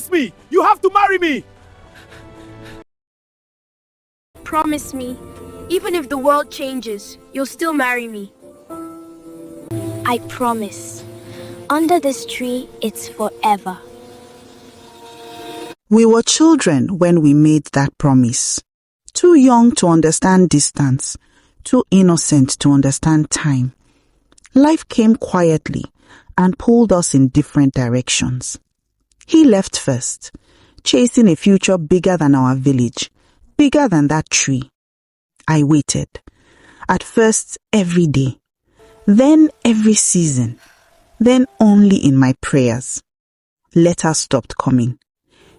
Promise me! You have to marry me! Promise me, even if the world changes, you'll still marry me. I promise. Under this tree, it's forever. We were children when we made that promise. Too young to understand distance, too innocent to understand time. Life came quietly and pulled us in different directions. He left first, chasing a future bigger than our village, bigger than that tree. I waited. At first, every day. Then every season. Then only in my prayers. Letters stopped coming.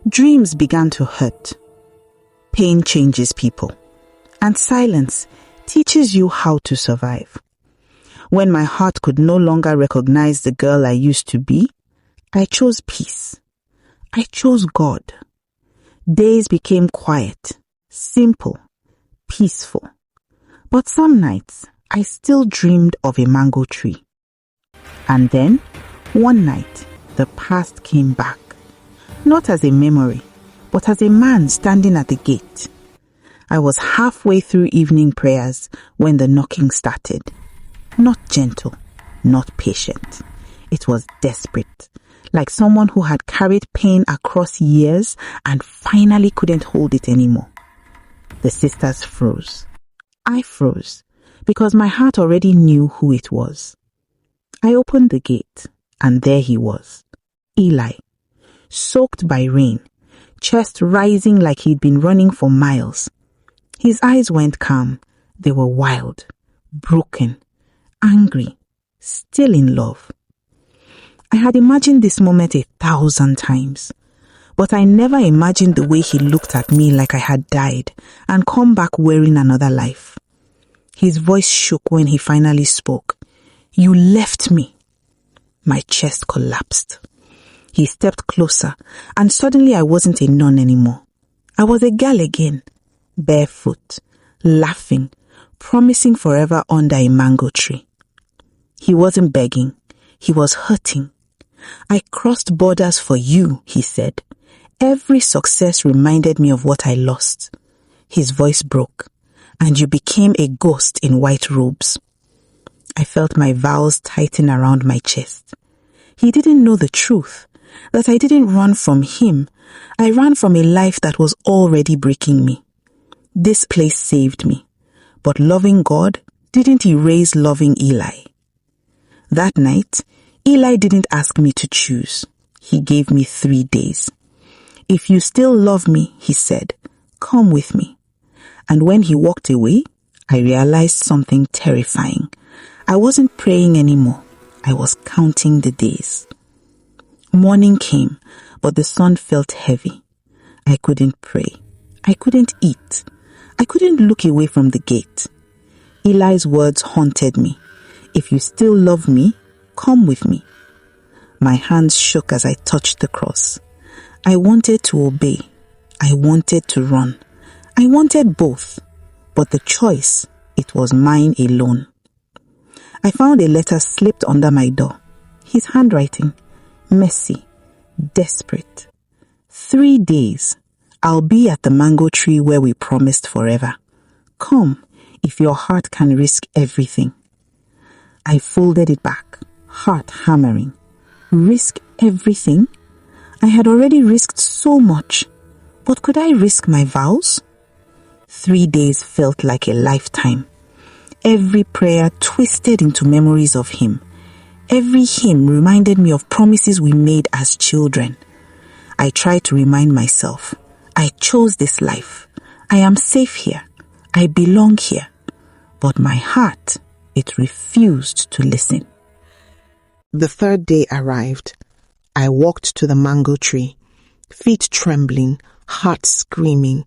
Dreams began to hurt. Pain changes people. And silence teaches you how to survive. When my heart could no longer recognize the girl I used to be, I chose peace. I chose God. Days became quiet, simple, peaceful. But some nights, I still dreamed of a mango tree. And then, one night, the past came back. Not as a memory, but as a man standing at the gate. I was halfway through evening prayers when the knocking started. Not gentle, not patient. It was desperate, like someone who had carried pain across years and finally couldn't hold it anymore. The sisters froze. I froze, because my heart already knew who it was. I opened the gate, and there he was, Eli, soaked by rain, chest rising like he'd been running for miles. His eyes went calm. They were wild, broken, angry, still in love. I had imagined this moment 1,000 times, but I never imagined the way he looked at me like I had died and come back wearing another life. His voice shook when he finally spoke. "You left me." My chest collapsed. He stepped closer, and suddenly I wasn't a nun anymore. I was a girl again, barefoot, laughing, promising forever under a mango tree. He wasn't begging. He was hurting. "I crossed borders for you," he said. "Every success reminded me of what I lost." His voice broke. "And you became a ghost in white robes." I felt my vows tighten around my chest. He didn't know the truth, that I didn't run from him. I ran from a life that was already breaking me. This place saved me, but loving God didn't erase loving Eli. That night, Eli didn't ask me to choose. He gave me 3 days. "If you still love me," he said, "come with me." And when he walked away, I realized something terrifying. I wasn't praying anymore. I was counting the days. Morning came, but the sun felt heavy. I couldn't pray. I couldn't eat. I couldn't look away from the gate. Eli's words haunted me. "If you still love me, come with me." My hands shook as I touched the cross. I wanted to obey. I wanted to run. I wanted both, but the choice, it was mine alone. I found a letter slipped under my door. His handwriting, messy, desperate. 3 days. I'll be at the mango tree where we promised forever. Come, if your heart can risk everything. I folded it back, heart hammering. Risk everything? I had already risked so much, but could I risk my vows? 3 days felt like a lifetime. Every prayer twisted into memories of him. Every hymn reminded me of promises we made as children. I tried to remind myself, I chose this life. I am safe here. I belong here. But my heart, it refused to listen. The 3rd day arrived. I walked to the mango tree, feet trembling, heart screaming.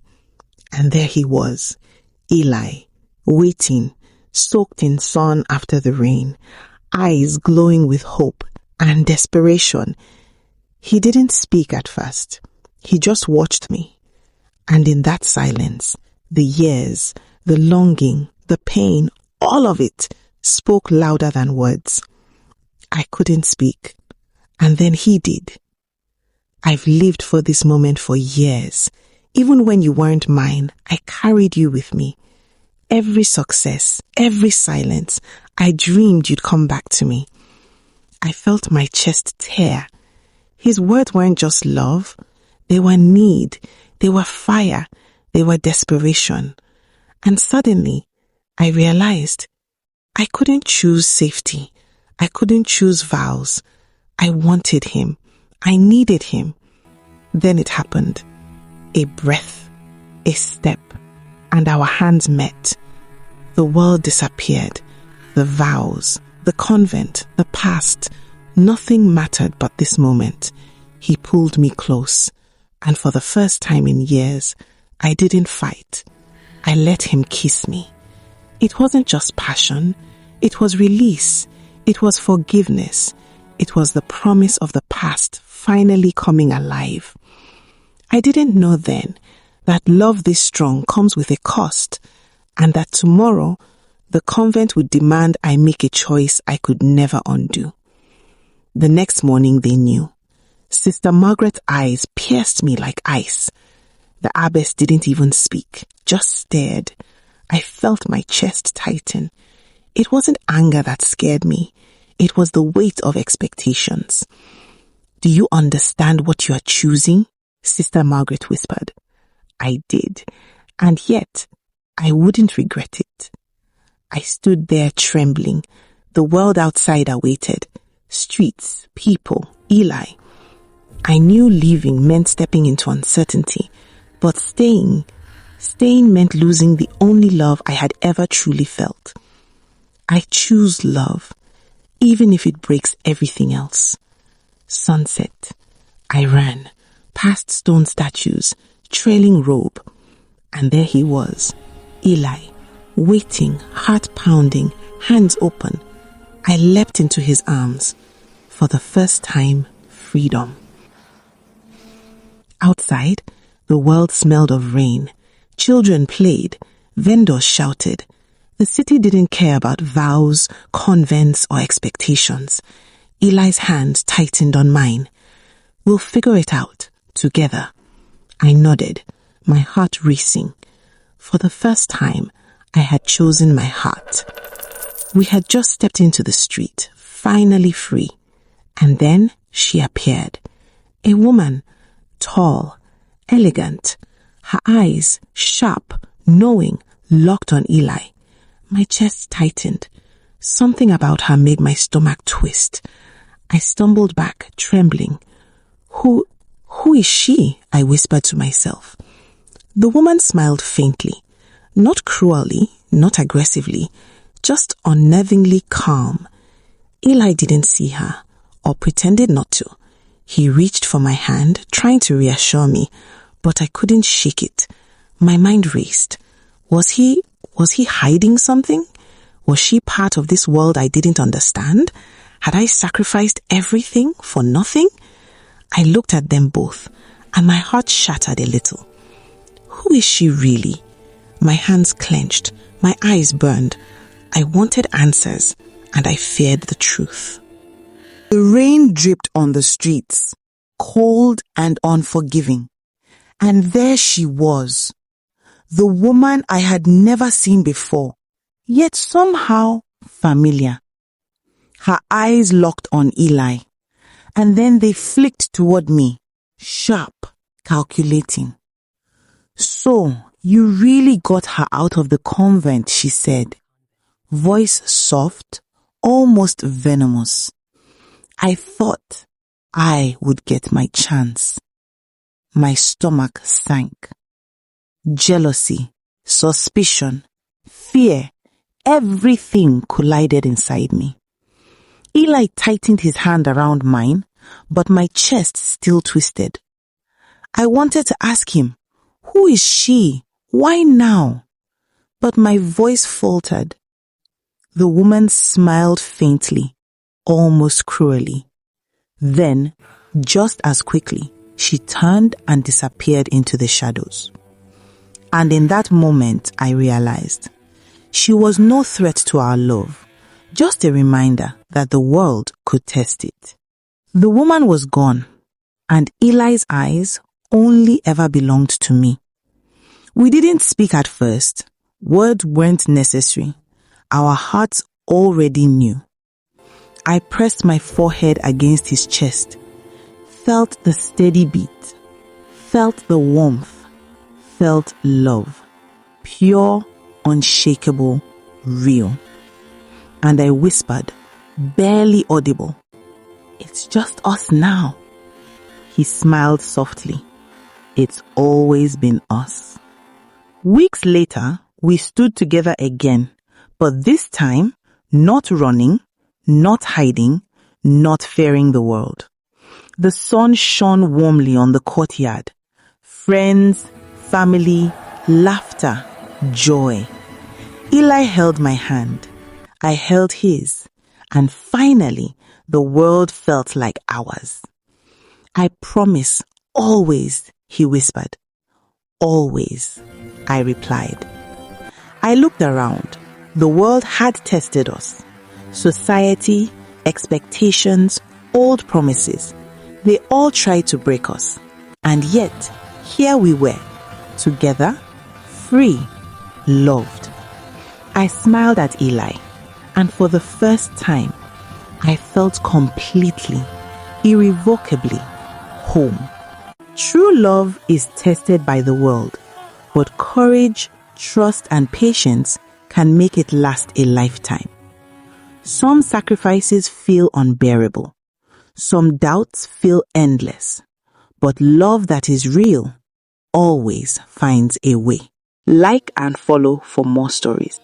And there he was, Eli, waiting, soaked in sun after the rain, eyes glowing with hope and desperation. He didn't speak at first. He just watched me. And in that silence, the years, the longing, the pain, all of it spoke louder than words. I couldn't speak. And then he did. I've lived for this moment for years. Even when you weren't mine, I carried you with me. Every success, every silence, I dreamed you'd come back to me. I felt my chest tear. His words weren't just love. They were need. They were fire. They were desperation. And suddenly, I realized I couldn't choose safety. I couldn't choose vows. I wanted him. I needed him. Then it happened. A breath, a step, and our hands met. The world disappeared. The vows, the convent, the past. Nothing mattered but this moment. He pulled me close, and for the first time in years, I didn't fight. I let him kiss me. It wasn't just passion. It was release. It was forgiveness. It was the promise of the past finally coming alive. I didn't know then that love this strong comes with a cost, and that tomorrow the convent would demand I make a choice I could never undo. The next morning they knew. Sister Margaret's eyes pierced me like ice. The abbess didn't even speak, just stared. I felt my chest tighten. It wasn't anger that scared me. It was the weight of expectations. "Do you understand what you are choosing?" Sister Margaret whispered. I did, and yet I wouldn't regret it. I stood there trembling. The world outside awaited. Streets, people, Eli. I knew leaving meant stepping into uncertainty, but staying meant losing the only love I had ever truly felt. I choose love, even if it breaks everything else. Sunset. I ran, past stone statues, trailing robe, and there he was, Eli, waiting, heart pounding, hands open. I leapt into his arms. For the first time, freedom. Outside, the world smelled of rain. Children played. Vendors shouted. The city didn't care about vows, convents, or expectations. Eli's hand tightened on mine. "We'll figure it out, together." I nodded, my heart racing. For the first time, I had chosen my heart. We had just stepped into the street, finally free. And then she appeared. A woman, tall, elegant, her eyes sharp, knowing, locked on Eli. My chest tightened. Something about her made my stomach twist. I stumbled back, trembling. Who is she?" I whispered to myself. The woman smiled faintly, not cruelly, not aggressively, just unnervingly calm. Eli didn't see her, or pretended not to. He reached for my hand, trying to reassure me, but I couldn't shake it. My mind raced. Was he hiding something? Was she part of this world I didn't understand? Had I sacrificed everything for nothing? I looked at them both, and my heart shattered a little. Who is she really? My hands clenched, my eyes burned. I wanted answers, and I feared the truth. The rain dripped on the streets, cold and unforgiving. And there she was, the woman I had never seen before, yet somehow familiar. Her eyes locked on Eli, and then they flicked toward me, sharp, calculating. "So, you really got her out of the convent," she said, voice soft, almost venomous. I thought I would get my chance. My stomach sank. Jealousy, suspicion, fear, everything collided inside me. Eli tightened his hand around mine, but my chest still twisted. I wanted to ask him, who is she? Why now? But my voice faltered. The woman smiled faintly, almost cruelly. Then, just as quickly, she turned and disappeared into the shadows. And in that moment, I realized she was no threat to our love, just a reminder that the world could test it. The woman was gone, and Eli's eyes only ever belonged to me. We didn't speak at first. Words weren't necessary. Our hearts already knew. I pressed my forehead against his chest, felt the steady beat, felt the warmth, felt love, pure, unshakable, real. And I whispered, barely audible, "It's just us now." He smiled softly. "It's always been us." Weeks later, we stood together again, but this time, not running, not hiding, not fearing the world. The sun shone warmly on the courtyard. Friends, family, laughter, joy. Eli held my hand. I held his, and finally, the world felt like ours. "I promise, always," he whispered. "Always," I replied. I looked around. The world had tested us. Society, expectations, old promises. They all tried to break us. And yet, here we were, together, free, loved. I smiled at Eli, and for the first time, I felt completely, irrevocably home. True love is tested by the world, but courage, trust, and patience can make it last a lifetime. Some sacrifices feel unbearable. Some doubts feel endless. But love that is real always finds a way. Like and follow for more stories.